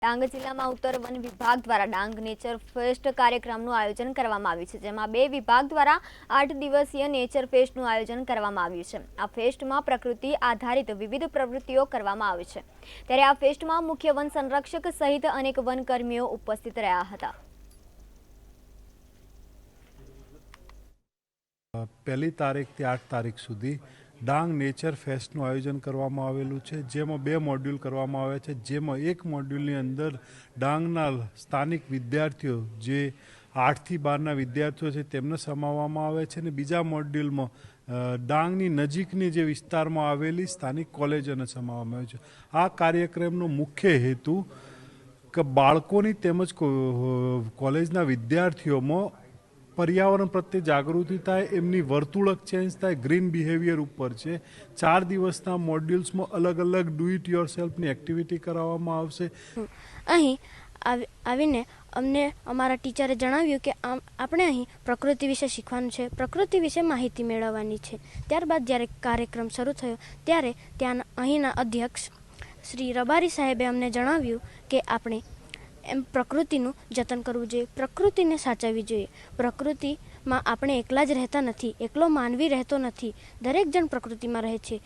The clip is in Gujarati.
ડાંગ જિલ્લામાં ઉત્તર વન વિભાગ દ્વારા ડાંગ નેચર ફેસ્ટ કાર્યક્રમનું આયોજન કરવામાં આવ્યું છે, જેમાં 2 વિભાગ દ્વારા 8 દિવસીય નેચર ફેસ્ટનું આયોજન કરવામાં આવ્યું છે। આ ફેસ્ટમાં પ્રકૃતિ આધારિત વિવિધ પ્રવૃત્તિઓ કરવામાં આવી છે, ત્યારે આ ફેસ્ટમાં મુખ્ય વન સંરક્ષક સહિત અનેક વનકર્મીઓ ઉપસ્થિત રહ્યા હતા। પહેલી તારીખથી 8 તારીખ સુધી ડાંગ નેચર ફેસ્ટનું આયોજન કરવામાં આવેલું છે, જેમાં 2 મોડ્યુલ કરવામાં આવ્યા છે, જેમાં એક મોડ્યુલની અંદર ડાંગના સ્થાનિક વિદ્યાર્થીઓ જે 8 થી 12ના વિદ્યાર્થીઓ છે તેમને સમાવવામાં આવે છે, અને બીજા મોડ્યુલમાં ડાંગની નજીકની જે વિસ્તારમાં આવેલી સ્થાનિક કોલેજોને સમાવવામાં આવે છે। આ કાર્યક્રમનો મુખ્ય હેતુ કે બાળકોની તેમજ કોલેજના વિદ્યાર્થીઓમાં पर्यावरण प्रत्ये जागृति थाय, एमनी वर्तुळक चेन्ज थाय, ग्रीन बिहेवियर उपर छे। 4 दिवसना मॉड्यूल्स में अलग अलग डू इट योरसेल्फनी एक्टिविटी कराववामां आवशे। અહીં આવીને અમને અમારા ટીચરે જણાવ્યું કે આપણે અહીં પ્રકૃતિ વિશે શીખવાનું છે, પ્રકૃતિ વિશે માહિતી મેળવવાની છે। ત્યારબાદ જ્યારે કાર્યક્રમ શરૂ થયો ત્યારે ત્યાં અહીંના અધ્યક્ષ શ્રી રબારી સાહેબે અમને જણાવ્યું કે આપણે પ્રકૃતિનું જતન કરવું જોઈએ, પ્રકૃતિને સાચવવી જોઈએ। પ્રકૃતિમાં આપણે એકલા જ રહેતા નથી, એકલો માનવી રહેતો નથી, દરેક જણ પ્રકૃતિમાં રહે છે।